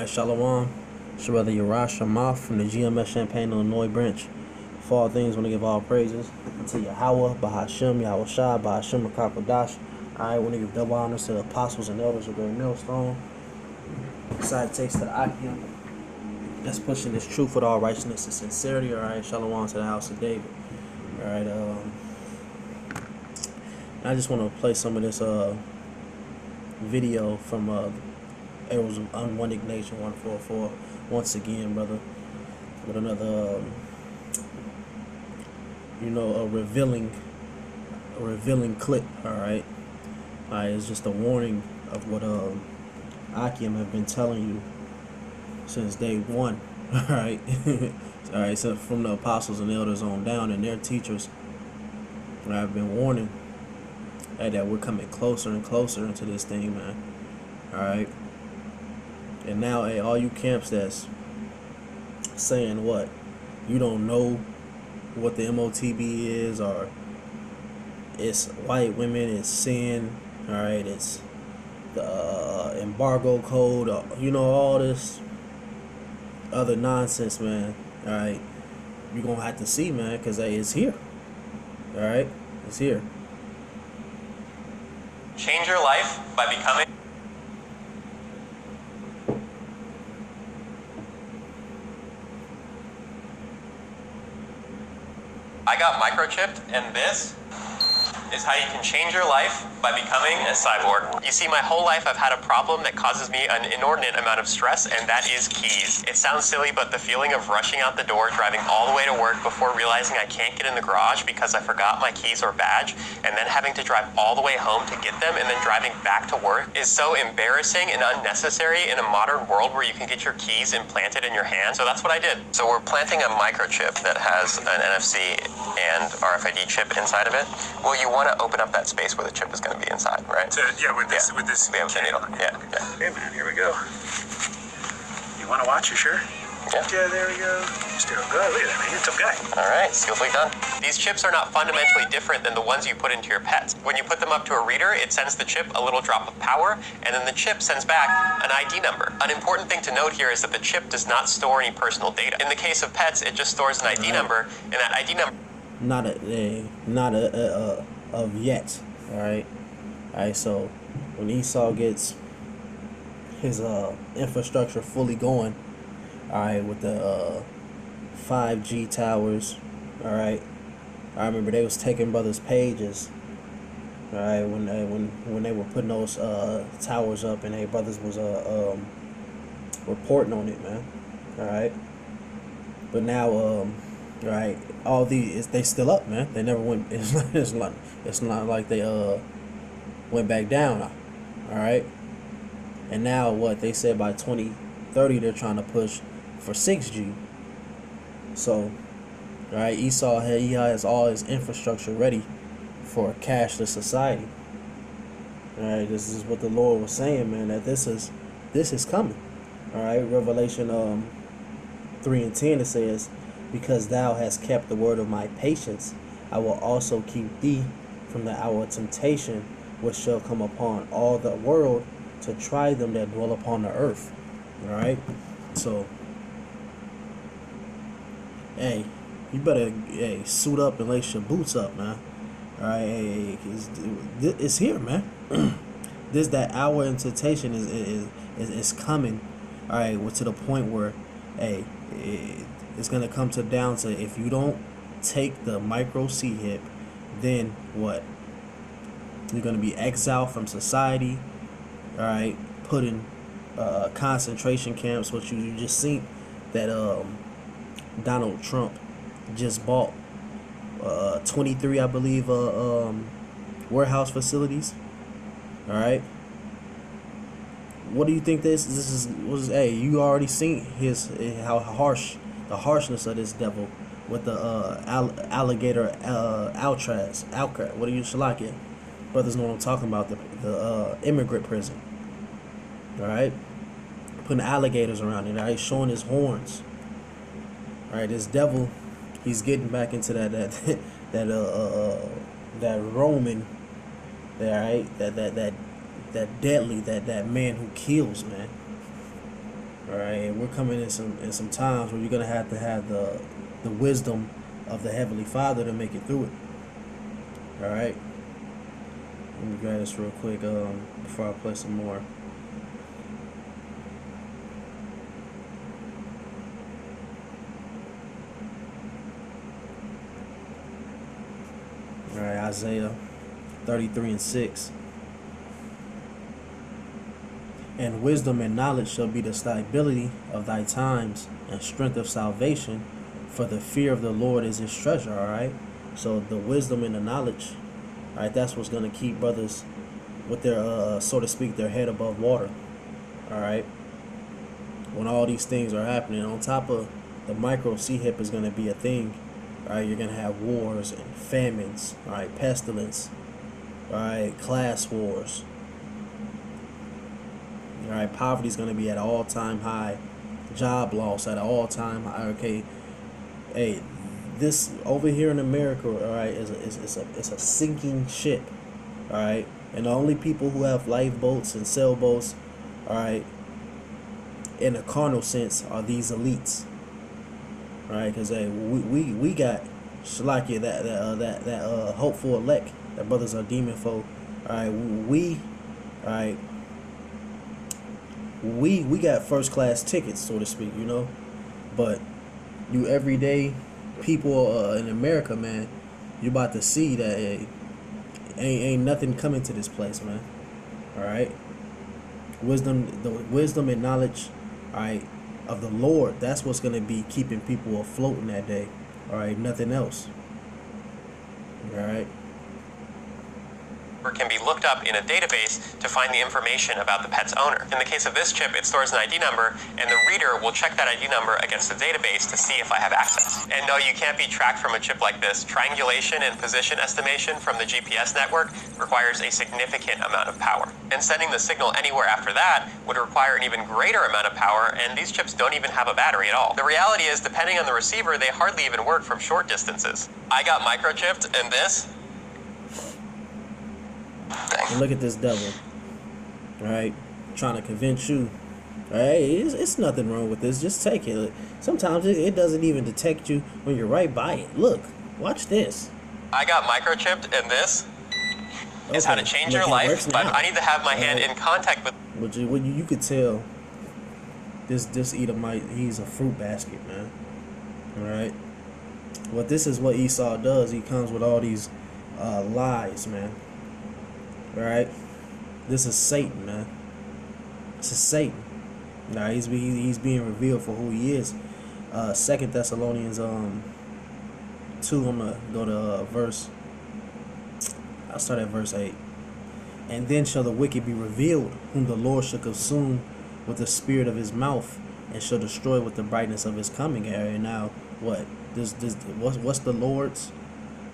Alright, Shalom. It's your brother Yarash Shamath from the GMS Champaign, Illinois branch. For all things, want to give all praises to Yahweh, Bahashem, Yahweh Shah, Bahashem, Rakakwadash. Alright, want to give double honors to the apostles and elders of Great Millstone. Side takes to the Akim. That's pushing this truth with all righteousness and sincerity. Alright, Shalom to the house of David. Alright, I just want to play some of this video from it was Unwanted Nation 144 once again, brother, with another a revealing clip. All right, it's just a warning of what Akim have been telling you since day one. All right. All right, so from the apostles and elders on down and their teachers, I've been warning that we're coming closer and closer into this thing, man. All right. And now, hey, all you camps that's saying what? You don't know what the MOTB is, or it's white women, it's sin, all right, it's the embargo code, all this other nonsense, man. All right, you're going to have to see, man, because hey, it's here. All right, it's here. Change your life by becoming... I got microchipped, and this is how you can change your life by becoming a cyborg. You see, my whole life I've had a problem that causes me an inordinate amount of stress, and that is keys. It sounds silly, but the feeling of rushing out the door, driving all the way to work before realizing I can't get in the garage because I forgot my keys or badge, and then having to drive all the way home to get them, and then driving back to work is so embarrassing and unnecessary in a modern world where you can get your keys implanted in your hand. So that's what I did. So we're planting a microchip that has an NFC and RFID chip inside of it. Well, you want to open up that space where the chip is going to be inside, right? So, with this with the needle. Yeah. Okay, man, here we go. You want to watch? You sure? Yeah, there we go. Still good. Look at that, man. You're a tough guy. All right, skillfully done. These chips are not fundamentally different than the ones you put into your pets. When you put them up to a reader, it sends the chip a little drop of power, and then the chip sends back an ID number. An important thing to note here is that the chip does not store any personal data. In the case of pets, it just stores an ID number, and that ID number... Not of yet. All right. So when Esau gets his infrastructure fully going, all right, with the 5G towers, all right, I remember they was taking brothers' pages, all right, when they were putting those towers up, and they brothers was reporting on it, man. All right, but now right, all these they still up, man. They never went. It's not like they went back down. All right, and now what they said by 2030 they're trying to push for 6G. So, all right, Esau he has all his infrastructure ready for a cashless society. All right, this is what the Lord was saying, man. That this is coming. All right, Revelation 3:10 it says, because thou hast kept the word of my patience, I will also keep thee from the hour of temptation, which shall come upon all the world to try them that dwell upon the earth. All right, so hey, you better suit up and lace your boots up, man. All right, it's here, man. That hour of temptation is coming. All right, well, to the point where it's gonna come down to, if you don't take the micro C-hip, then what? You're gonna be exiled from society. All right, put in concentration camps. What you just seen that Donald Trump just bought 23, I believe, warehouse facilities. All right. What do you think this was? Hey, you already seen how the harshness of this devil with the alligator Alcatraz. What do you like it? Brothers know what I'm talking about. The immigrant prison. All right, putting alligators around it. All right, showing his horns. All right, this devil, he's getting back into that Roman. All right, that deadly, that man who kills, man. All All right, and we're coming in some times where you're gonna have to have the wisdom of the Heavenly Father to make it through it. All right. Let me grab this real quick before I play some more. All right, Isaiah 33:6. And wisdom and knowledge shall be the stability of thy times, and strength of salvation, for the fear of the Lord is his treasure. All right. So the wisdom and the knowledge, all right, that's what's gonna keep brothers with their so to speak, their head above water. All right. When all these things are happening, on top of the micro C-hip is gonna be a thing. All right, you're gonna have wars and famines. All right, pestilence. All right, class wars. All right, poverty is gonna be at an all-time high. Job loss at an all-time high. Okay, hey, this over here in America, all right, is a sinking ship. All right, and the only people who have lifeboats and sailboats, all right, in a carnal sense, are these elites. All right, because hey, we got Shalakia, that hopeful elect, that brothers are demon folk. All right, we got first class tickets, so to speak, you know. But you everyday people in America, man, you about to see that hey, ain't nothing coming to this place, man. All right, the wisdom and knowledge, all right, of the Lord, that's what's going to be keeping people afloat in that day. All right, nothing else. All right. Can be looked up in a database to find the information about the pet's owner. In the case of this chip, it stores an ID number, and the reader will check that ID number against the database to see if I have access. And no, you can't be tracked from a chip like this. Triangulation and position estimation from the GPS network requires a significant amount of power. And sending the signal anywhere after that would require an even greater amount of power, and these chips don't even have a battery at all. The reality is, depending on the receiver, they hardly even work from short distances. I got microchipped, and this? And look at this devil, all right, trying to convince you, all right, it's nothing wrong with this, just take it. Sometimes it doesn't even detect you when you're right by it. Look, watch this. I got microchipped, and this is how to change your life, but I need to have my hand in contact with... But you could tell this Edomite, he's a fruit basket, man, all right. Well, this is what Esau does. He comes with all these lies, man. All right, this is Satan, man. This is Satan. Now he's being revealed for who he is. 2 Thessalonians 2. I'm gonna go to verse. I'll start at verse 8. And then shall the wicked be revealed, whom the Lord shall consume with the spirit of his mouth, and shall destroy with the brightness of his coming. And now, what? What's the Lord's?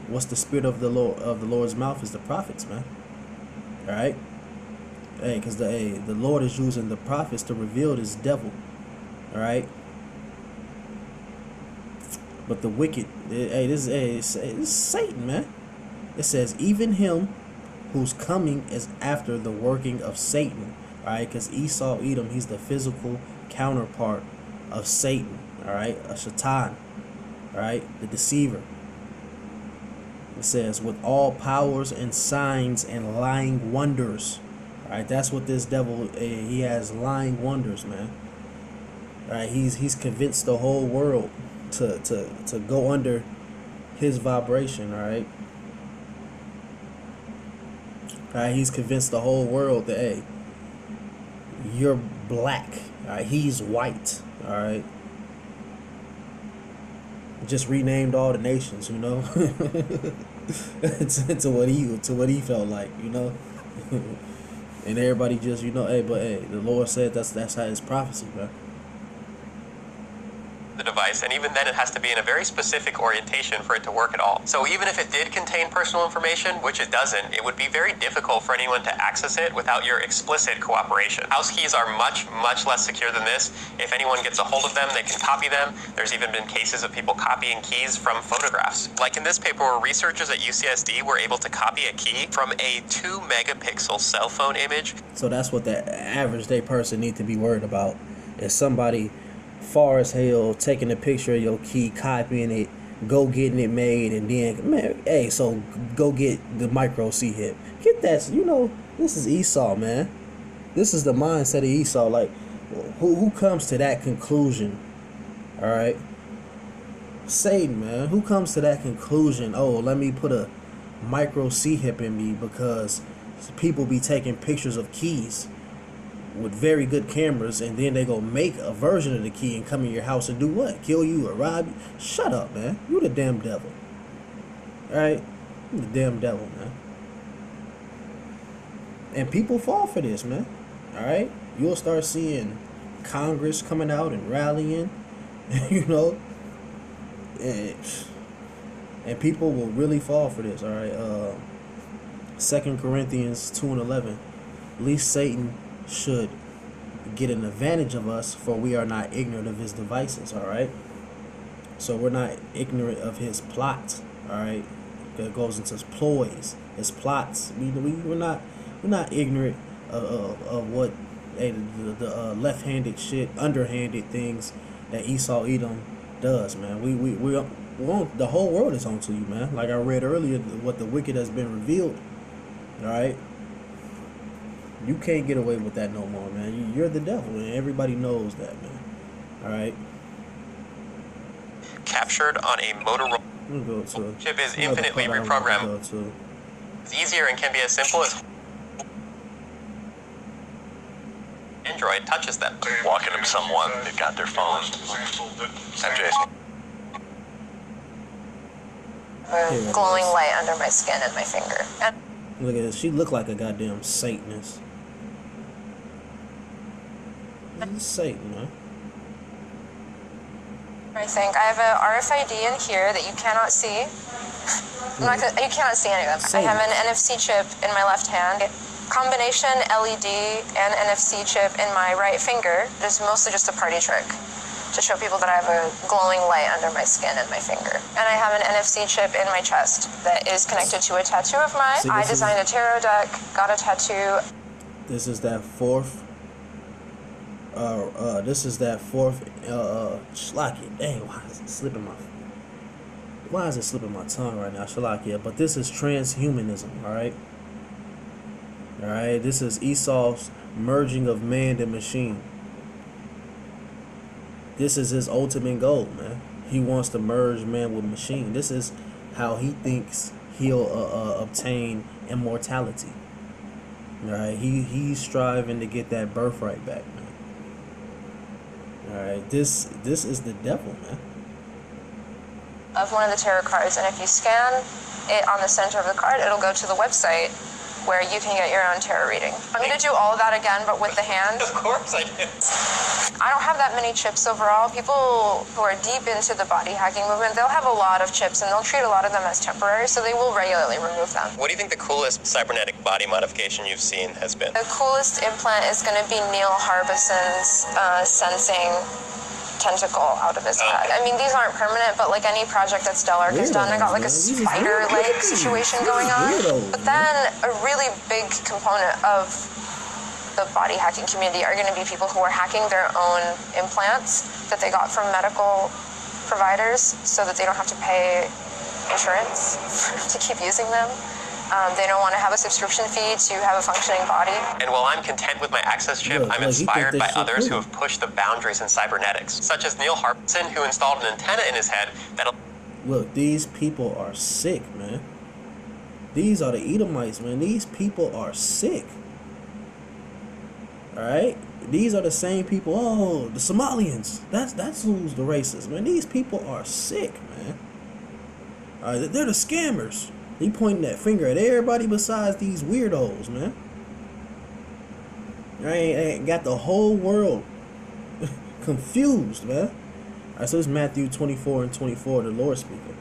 What's the spirit of the Lord's mouth? Is the prophets, man. All right, hey, because the Lord is using the prophets to reveal this devil. All right, but the wicked, this is Satan, man. It says even him whose coming is after the working of Satan. All right, because Esau, Edom, he's the physical counterpart of Satan. All right, a Shaitan. All right, the deceiver. It says, with all powers and signs and lying wonders. All right, that's what this devil, he has lying wonders, man. All right, he's convinced the whole world to go under his vibration, all right? All right, he's convinced the whole world that, hey, you're black, all right? He's white, all right? Just renamed all the nations, you know, to what he felt like, you know, and everybody just, you know, hey, but hey, the Lord said that's how his prophecy, man. The device, and even then it has to be in a very specific orientation for it to work at all. So even if it did contain personal information, which it doesn't, it would be very difficult for anyone to access it without your explicit cooperation. House keys are much, much less secure than this. If anyone gets a hold of them, they can copy them. There's even been cases of people copying keys from photographs. Like in this paper where researchers at UCSD were able to copy a key from a 2-megapixel cell phone image. So that's what the average day person need to be worried about. and somebody far as hell taking a picture of your key, copying it, go getting it made, and then, man, hey, so go get the micro C hip. Get that, you know, this is Esau, man. This is the mindset of Esau. Like, who comes to that conclusion? All right, Satan, man. Who comes to that conclusion? Oh, let me put a micro C hip in me because people be taking pictures of keys with very good cameras, and then they go make a version of the key and come in your house and do what? Kill you or rob you? Shut up, man. You the damn devil. All right, you the damn devil, man. And people fall for this, man. All right, you'll start seeing Congress coming out and rallying, you know, and people will really fall for this. All right, 2 Corinthians 2:11, least Satan should get an advantage of us, for we are not ignorant of his devices. All right, so we're not ignorant of his plots. All right, that goes into his ploys, his plots. We're not ignorant of what the left-handed shit, underhanded things that Esau Edom does, man. We on, the whole world is onto you, man. Like I read earlier, what the wicked has been revealed. All right, you can't get away with that no more, man. You're the devil, and everybody knows that, man. All right. Captured on a Motorola chip is infinitely reprogrammable. It's easier and can be as simple as Android touches them. Walking up someone that got their phone. I'm Jason. A glowing light under my skin and my finger. And Look at this. She looked like a goddamn Satanist. This is Satan, man. I think I have a RFID in here that you cannot see. You cannot see any of them. I have an NFC chip in my left hand. Combination LED and NFC chip in my right finger. It's mostly just a party trick to show people that I have a glowing light under my skin and my finger. And I have an NFC chip in my chest that is connected to a tattoo of mine. I designed a tarot deck, got a tattoo. This is that fourth. Shlakia. Dang, why is it slipping my tongue right now? Shlakia. But this is transhumanism, alright? Alright, this is Esau's merging of man and machine. This is his ultimate goal, man. He wants to merge man with machine. This is how he thinks he'll obtain immortality. Alright, he's striving to get that birthright back, man. Alright, this is the devil, man. Of one of the tarot cards, and if you scan it on the center of the card, it'll go to the website where you can get your own tarot reading. I'm going to do all of that again, but with the hand. Of course I do. I don't have that many chips overall. People who are deep into the body hacking movement, they'll have a lot of chips, and they'll treat a lot of them as temporary, so they will regularly remove them. What do you think the coolest cybernetic body modification you've seen has been? The coolest implant is going to be Neil Harbison's sensing tentacle out of his head. I mean, these aren't permanent, but like any project that Stellark has done, I got like a spider-like situation going on. But then a really big component of the body hacking community are going to be people who are hacking their own implants that they got from medical providers so that they don't have to pay insurance to keep using them. They don't want to have a subscription fee to have a functioning body. And while I'm content with my access chip, I'm inspired by others who have pushed the boundaries in cybernetics, such as Neil Harbison, who installed an antenna in his head that'll... Look, these people are sick, man. These are the Edomites, man. These people are sick. Alright? These are the same people. Oh, the Somalians. That's who's the racist, man. These people are sick, man. Alright, they're the scammers. He pointing that finger at everybody besides these weirdos, man. I ain't got the whole world confused, man. Alright, so it's Matthew 24:24, the Lord speaking.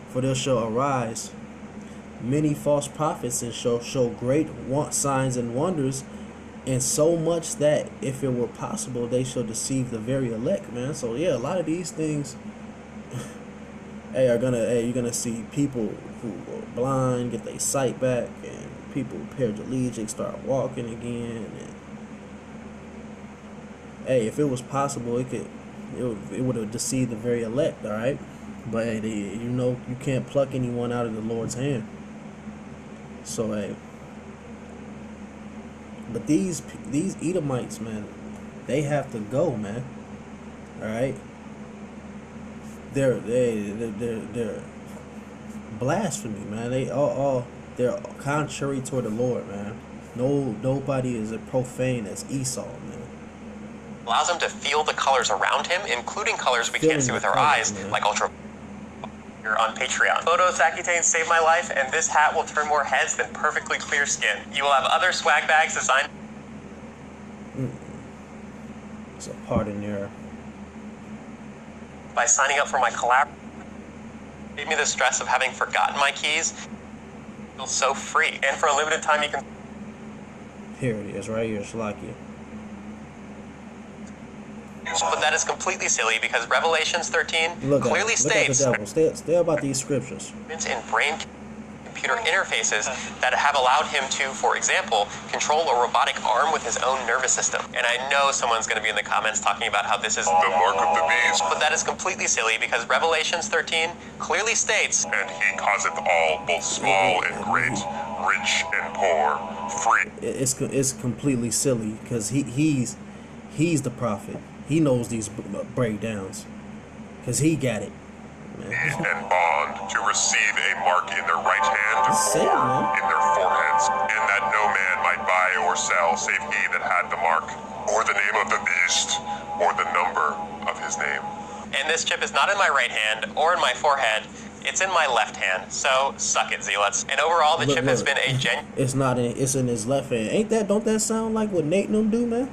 For there shall arise many false prophets and shall show great signs and wonders, and so much that if it were possible, they shall deceive the very elect, man. So yeah, a lot of these things you're gonna see people who are blind get their sight back, and people paraplegic start walking again, and hey, if it was possible, it would have deceived the very elect, all right? But hey, you know, you can't pluck anyone out of the Lord's hand. So hey, but these Edomites, man, they have to go, man. All right, they're blasphemy, man. They're contrary toward the Lord, man. Nobody is as profane as Esau, man. Allows him to feel the colors around him, including colors we can't see with our eyes, like ultra. You're on Patreon. Photos Accutane saved my life, and this hat will turn more heads than perfectly clear skin. You will have other swag bags designed. It's a pardon error. By signing up for my collab, gave me the stress of having forgotten my keys. I feel so free, and for a limited time, you can. Here it is, right here, Shalakia. But that is completely silly because Revelations 13 Look clearly states at the devil. Stay about these scriptures. In brain-computer interfaces that have allowed him to, for example, control a robotic arm with his own nervous system. And I know someone's going to be in the comments talking about how this is The mark of the beast. but that is completely silly because Revelations 13 clearly states, And he causeth all, both small and great, rich and poor, free. It's completely silly because he's the prophet. He knows these breakdowns because he got it, man. And bond to receive a mark in their right hand Say it, or man. in their foreheads, and that no man might buy or sell save he that had the mark, or the name of the beast, or the number of his name. and this chip is not in my right hand or in my forehead, it's in my left hand, so suck it, Zealots. And overall, the chip has been a It's not in. It's in his left hand. Don't that sound like what Nate and them do, man?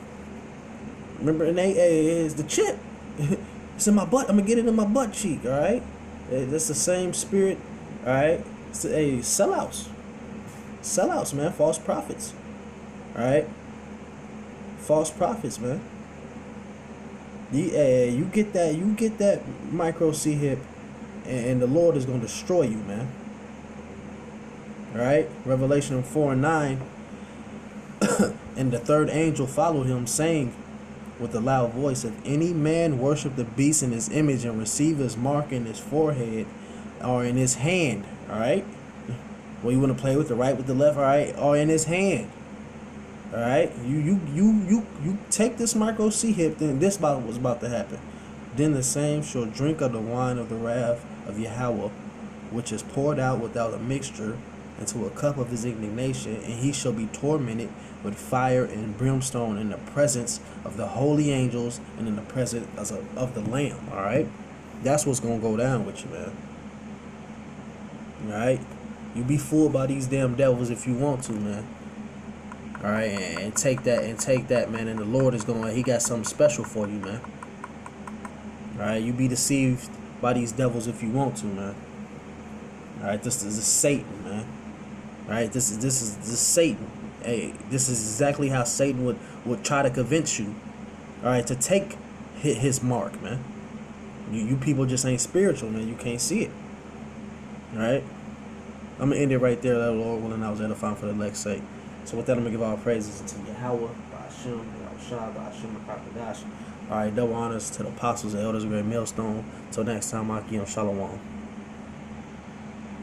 Remember, Nate, it's the chip. It's in my butt. I'm gonna get it in my butt cheek. All right. That's the same spirit. All right. It's sellouts. Sellouts, man. False prophets. All right. False prophets, man. You get that micro C hip, and the Lord is gonna destroy you, man. All right. Revelation 4:9. And the third angel followed him, saying with a loud voice, if any man worship the beast in his image and receive his mark in his forehead or in his hand, all right? Well, you want to play with the right, with the left, all right? Or in his hand, all right? You take this micro C hip, then this was about to happen. Then the same shall drink of the wine of the wrath of Yahweh, which is poured out without a mixture into a cup of his indignation, and he shall be tormented with fire and brimstone in the presence of the holy angels and in the presence of the Lamb. All right, that's what's gonna go down with you, man. All right, you be fooled by these damn devils if you want to, man. All right, and take that, man. And the Lord is he got something special for you, man. All right, you be deceived by these devils if you want to, man. All right, this is Satan, man. All right, this is Satan. Hey, this is exactly how Satan would try to convince you, all right, to take his mark, man. You people just ain't spiritual, man. You can't see it. All right, I'm gonna end it right there. That Lord willing, I was edifying for the elect's sake. So with that, I'm gonna give all praises to Yahweh, Ba'ashim, Yahushua, Ba'ashim, Rakadash. All right, double honors to the apostles and elders of Great Millstone. Till next time, Akim Shalom.